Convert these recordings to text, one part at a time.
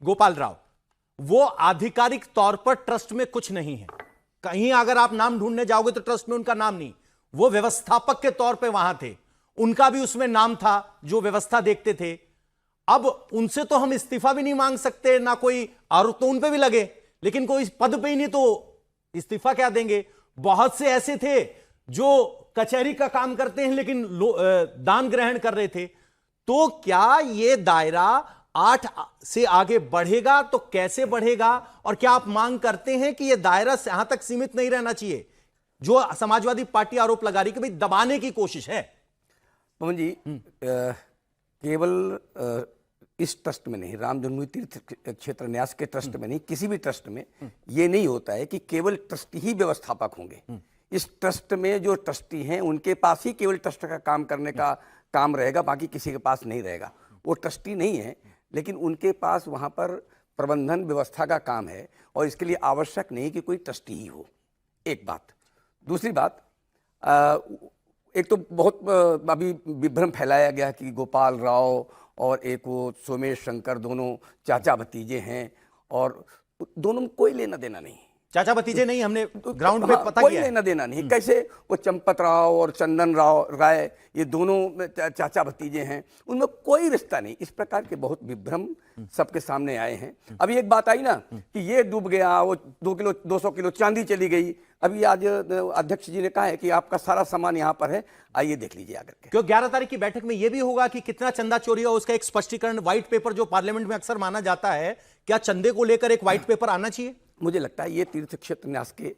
गोपाल राव, वो आधिकारिक तौर पर ट्रस्ट में कुछ नहीं है। कहीं अगर आप नाम ढूंढने जाओगे तो ट्रस्ट में उनका नाम नहीं, वो व्यवस्थापक के तौर पे वहां थे, उनका भी उसमें नाम था जो व्यवस्था देखते थे। अब उनसे तो हम इस्तीफा भी नहीं मांग सकते, ना कोई आरोप तो उन पे भी लगे, लेकिन कोई पद पे ही नहीं तो इस्तीफा क्या देंगे। बहुत से ऐसे थे जो कचहरी का काम करते हैं लेकिन दान ग्रहण कर रहे थे। तो क्या ये दायरा 8 से आगे बढ़ेगा तो कैसे बढ़ेगा, और क्या आप मांग करते हैं कि यह दायरा यहां तक सीमित नहीं रहना चाहिए जो समाजवादी पार्टी आरोप लगा रही कि भाई दबाने की कोशिश है? पवन जी, केवल इस ट्रस्ट में नहीं, राम जन्मभूमि तीर्थ क्षेत्र न्यास के ट्रस्ट में नहीं, किसी भी ट्रस्ट में ये नहीं होता है कि केवल ट्रस्टी ही व्यवस्थापक होंगे। इस ट्रस्ट में जो ट्रस्टी हैं उनके पास ही केवल ट्रस्ट का काम करने का काम रहेगा, बाकी किसी के पास नहीं रहेगा। वो ट्रस्टी नहीं है लेकिन उनके पास वहाँ पर प्रबंधन व्यवस्था का काम है और इसके लिए आवश्यक नहीं कि कोई ट्रस्टी ही हो। एक बात। दूसरी बात, एक तो बहुत अभी विभ्रम फैलाया गया कि गोपाल राव और एक वो सोमेश शंकर दोनों चाचा भतीजे हैं और दोनों में कोई लेना देना नहीं। चाचा भतीजे नहीं, हमने ग्राउंड पे पता कोई किया लेना देना नहीं। कैसे वो चंपत राव और चंदन राय ये दोनों चाचा भतीजे हैं, उनमें कोई रिश्ता नहीं। इस प्रकार के बहुत विभ्रम सबके सामने आए हैं। अभी एक बात आई ना कि ये डूब गया, वो 200 किलो चांदी चली गई। अभी आज अध्यक्ष जी ने कहा है कि आपका सारा सामान यहाँ पर है, आइए देख लीजिए आकर के। क्यों 11 तारीख की बैठक में यह भी होगा कि कितना चंदा चोरी हो उसका एक स्पष्टीकरण, व्हाइट पेपर जो पार्लियामेंट में अक्सर माना जाता है, क्या चंदे को लेकर एक व्हाइट पेपर आना चाहिए? मुझे लगता है ये तीर्थ क्षेत्र न्यास के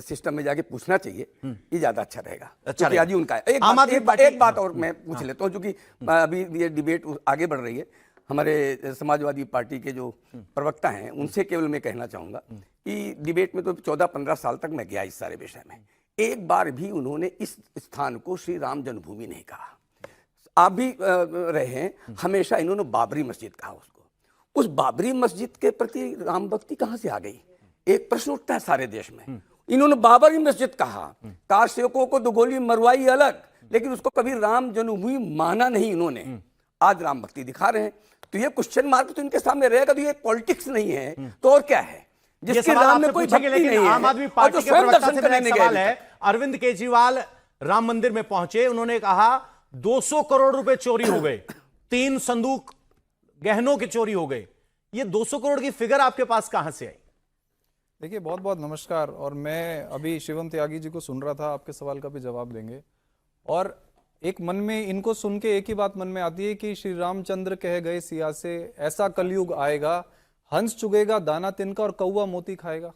सिस्टम में जाके पूछना चाहिए, ये ज्यादा अच्छा रहेगा। अच्छा आज ही उनका एक बात और मैं पूछ लेता हूँ, क्योंकि अभी ये डिबेट आगे बढ़ रही है। हमारे समाजवादी पार्टी के जो प्रवक्ता हैं उनसे केवल मैं कहना चाहूंगा कि डिबेट में तो 14-15 साल तक मैं गया इस सारे विषय में, एक बार भी उन्होंने इस स्थान को श्री राम जन्मभूमि नहीं कहा। आप भी रहे हैं, हमेशा इन्होंने बाबरी मस्जिद कहा। उसको, उस बाबरी मस्जिद के प्रति राम भक्ति कहां से आ गई? एक प्रश्न उठता है सारे देश में। इन्होंने बाबरी मस्जिद कहा, कार सेवकों को 2 गोली मरवाई अलग, लेकिन उसको कभी राम जन्मभूमि माना नहीं इन्होंने। आज राम भक्ति दिखा रहे हैं, तो ये क्वेश्चन मार्क तो इनके सामने रहेगा। तो ये पॉलिटिक्स नहीं है तो और क्या है? जिसके राम में कोई भक्ति नहीं है। आम आदमी पार्टी के प्रवक्ता से मेरा एक सवाल है, अरविंद केजरीवाल राम मंदिर में पहुंचे, उन्होंने कहा 200 करोड़ रुपए चोरी हो गए, 3 संदूक गहनों की चोरी हो गए। ये 200 करोड़ की फिगर आपके पास कहां से आई? देखिए, बहुत बहुत नमस्कार। और मैं अभी शिवम त्यागी जी को सुन रहा था, आपके सवाल का भी जवाब देंगे। और एक मन में इनको सुन के एक ही बात मन में आती है कि श्री रामचंद्र कह गए सिया से, ऐसा कलयुग आएगा, हंस चुगेगा दाना तिनका और कौवा मोती खाएगा।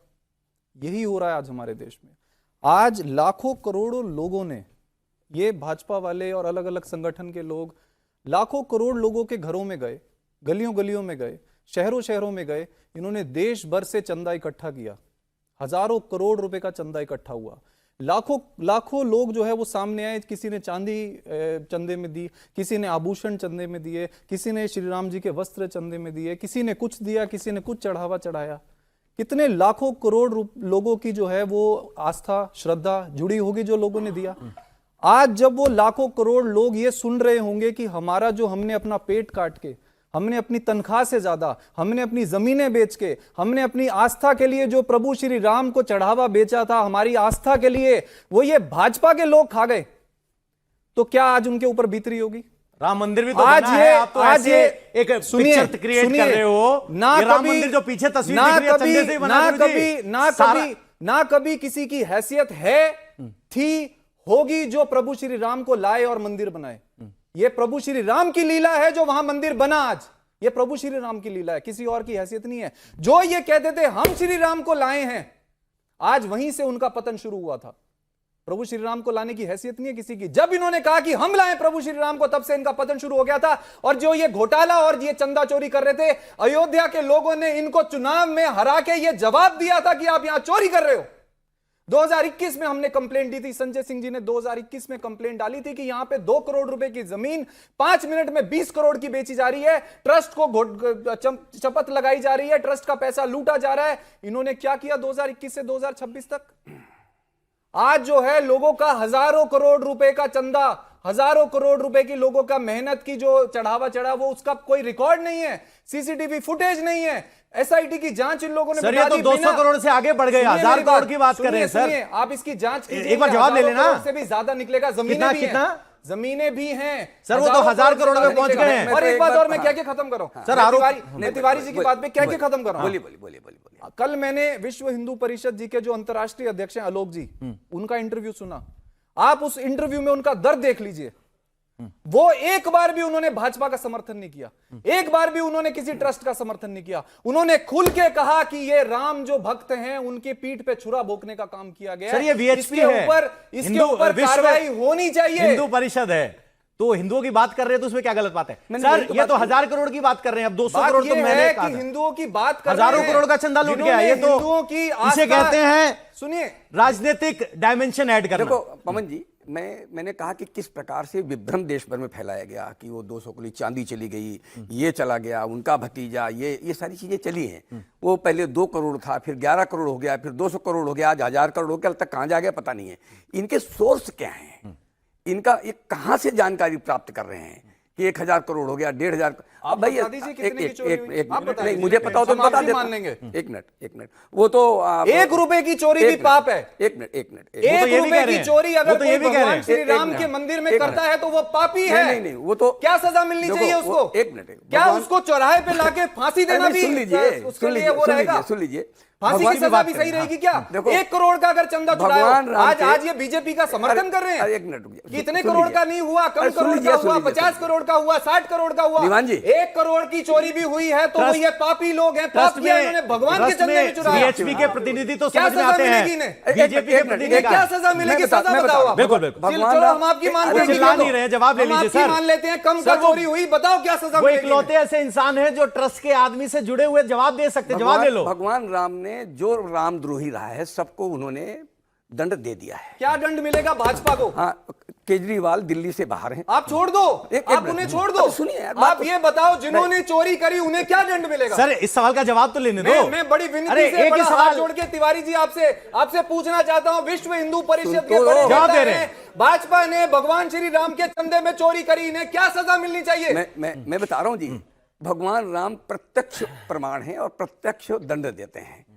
यही हो रहा है आज हमारे देश में। आज लाखों करोड़ों लोगों ने, ये भाजपा वाले और अलग अलग संगठन के लोग लाखों करोड़ लोगों के घरों में गए, गलियों गलियों में गए, शहरों शहरों में गए। इन्होंने देश भर से चंदा इकट्ठा किया, हजारों करोड़ रुपए का चंदा इकट्ठा हुआ। लाखों लोग जो है वो सामने आए। किसी ने चांदी चंदे में दी, किसी ने आभूषण चंदे में दिए, किसी ने श्री राम जी के वस्त्र चंदे में दिए, किसी ने कुछ दिया, किसी ने कुछ चढ़ावा चढ़ाया। कितने लाखों करोड़ लोगों की जो है वो आस्था श्रद्धा जुड़ी होगी जो लोगों ने दिया। आज जब वो लाखों करोड़ लोग ये सुन रहे होंगे कि हमारा जो हमने अपना पेट काट के, हमने अपनी तनख्वाह से ज्यादा, हमने अपनी जमीनें बेच के, हमने अपनी आस्था के लिए जो प्रभु श्री राम को चढ़ावा बेचा था, हमारी आस्था के लिए, वो ये भाजपा के लोग खा गए, तो क्या आज उनके ऊपर बीतरी होगी? राम मंदिर भी तो आज बना ये है, आप तो आज ये एक पिक्चर क्रिएट कर रहे हो। ना ये राम कभी मंदिर जो पीछे तस्वीर दिख रही है चंदे से ही बना हुई थी। ना कभी किसी की हैसियत है, थी, होगी जो प्रभु श्री राम को लाए और मंदिर बनाए। ये प्रभु श्री राम की लीला है जो वहां मंदिर बना। आज ये प्रभु श्री राम की लीला है, किसी और की हैसियत नहीं है। जो ये कहते थे हम श्री राम को लाए हैं, आज वहीं से उनका पतन शुरू हुआ था। प्रभु श्री राम को लाने की हैसियत नहीं है किसी की। जब इन्होंने कहा कि हम लाएं प्रभु श्री राम को, तब से इनका पतन शुरू हो गया था। और जो ये घोटाला और ये चंदा चोरी कर रहे थे, अयोध्या के लोगों ने इनको चुनाव में हरा के ये जवाब दिया था कि आप यहां चोरी कर रहे हो। 2021 में हमने कंप्लेंट दी थी, संजय सिंह जी ने 2021 में कंप्लेंट डाली थी कि यहां पे 2 करोड़ रुपए की जमीन 5 मिनट में 20 करोड़ की बेची जा रही है, ट्रस्ट को शपथ लगाई जा रही है, ट्रस्ट का पैसा लूटा जा रहा है। इन्होंने क्या किया 2021 से 2026 तक? आज जो है लोगों का हजारों करोड़ रुपए का चंदा, हजारों करोड़ रुपए की लोगों का मेहनत की जो चढ़ावा चढ़ा, वो उसका कोई रिकॉर्ड नहीं है, सीसीटीवी फुटेज नहीं है, एसआईटी की जांच इन लोगों ने सर ये तो 200 करोड़ से आगे बढ़ गए, 1000 करोड़ की बात कर रहे हैं सर। आप इसकी जांच कीजिए, एक बार जवाब ले लेना। से भी ज्यादा निकलेगा। जमीनें भी हैं, जमीनें भी हैं सर, वो तो 1000 करोड़ में पहुंच गए हैं। और एक बात और मैं क्या क्या खत्म करूं सर, मैं तिवारी जी की बात पे क्या क्या खत्म करूं। बोलिए। कल मैंने विश्व हिंदू परिषद जी के जो अंतर्राष्ट्रीय अध्यक्ष हैं आलोक जी, उनका इंटरव्यू सुना। आप उस इंटरव्यू में उनका दर्द देख लीजिए। वो एक बार भी उन्होंने भाजपा का समर्थन नहीं किया, एक बार भी उन्होंने किसी ट्रस्ट का समर्थन नहीं किया। उन्होंने खुल के कहा कि ये राम जो भक्त हैं उनके पीठ पे छुरा भोंकने का काम किया गया सर, ये वीएचपी है, इसके ऊपर कार्रवाई होनी चाहिए। हिंदू परिषद है तो हिंदुओं की बात कर रहे हैं तो उसमें क्या गलत बात है सर? ये तो 1000 करोड़ की बात कर रहे हैं, अब 200 करोड़ तो मैंने कहा कि हिंदुओं की बात कर हजारों करोड़ का चंदा लूट गया। ये तो हिंदुओं की इसे कहते हैं, सुनिए, राजनीतिक डायमेंशन ऐड करना। देखो पवन जी, मैंने कहा कि किस प्रकार से विभ्रम देश भर में फैलाया गया कि वो 200 किलो चांदी चली गई, ये चला गया, उनका भतीजा, ये सारी चीजें चली हैं। वो पहले 2 करोड़ था, फिर 11 करोड़ हो गया, फिर 200 करोड़ हो गया, आज 1000 करोड़ हो गया, अब तक कहाँ जा गया पता नहीं है। इनके सोर्स क्या हैं, इनका ये कहाँ से जानकारी प्राप्त कर रहे हैं कि 1000 करोड़ हो गया, 1500। आप भाई बता दीजिए कितने की चोरी हुई? आप बता नहीं, दीजिए, मुझे पता हो तो बता देता मान हूं। लेंगे। एक मिनट, वो तो 1 रुपए की चोरी भी पाप है। एक मिनट 1 रुपए की चोरी अगर कोई भगवान श्री राम के मंदिर में एक करता मिनट। है तो वो पापी है। नहीं, वो तो क्या सजा मिलनी देखो, चाहिए वो- उसको? एक मिनट, क्या भगवान- उसको चौराहे पे लाके फांसी देना भी सुन लीजिए, उसके लिए वो रहेगा? सुन लीजिए, फांसी भगवान की की सजा बात भी करें, सही रहेगी क्या? देखो, 1 करोड़ का अगर चंदा चुराया, भगवान राम आज के- ये बीजेपी का समर्थन कर रहे हैं। एक मिनट रुकिए, कि इतने सुन करोड़ लीजिए। का नहीं हुआ, कम अरे सुन करोड़ लीजिए, का सुन हुआ, लीजिए, 50 करोड़ का हुआ, 60 करोड़ का हुआ। दीवान जी, 1 करोड़ की चोरी भी हुई है तो वो ट्रस्ट- ये पापी लोग हैं, पाप किया इन्होंने, भगवान के चंदे में चुराया। बीएचपी के प्रतिनिधि तो क्या समझ में सजा आते मिलेगी हैं, इन्हें? बीजेपी के प्रतिनिधि क्या सजा मिलेगी? सजा बताओ आप। बिल्कुल। चलो हम आपकी मानते हैं, चिल्ला नहीं रहे, जवाब ले लीजिए सर। मान लेते हैं, कम सर, का वो- चोरी हुई, बताओ क्या सजा वो मिलेगी? इकलौते ऐसे इंसान हैं जो ट्रस्ट के आदमी से जुड़े हुए जवाब दे सकते, जवाब ले लो। भगवान राम ने जो रामद्रोही रहा है सबको उन्होंने दंड दे दिया है। क्या दंड मिलेगा भाजपा को? हाँ, केजरीवाल दिल्ली से बाहर हैं। आप छोड़ दो, आप उन्हें छोड़ दो। सुनिए यार, आप ये बताओ, जिन्होंने चोरी करी उन्हें क्या दंड मिलेगा? सर इस सवाल का जवाब तो लेने दो। मैं बड़ी अरे, विनती से, एक बड़ा ही हाथ सवाल जोड़ के तिवारी जी आपसे पूछना चाहता हूं, विश्व हिंदू परिषद के तो बड़े जवाब नेता दे रहे हैं, भाजपा ने भगवान श्री राम के चंदे में चोरी करी, इन्हें क्या सजा मिलनी चाहिए? मैं बता रहा हूं जी, भगवान राम प्रत्यक्ष प्रमाण है और प्रत्यक्ष दंड देते हैं।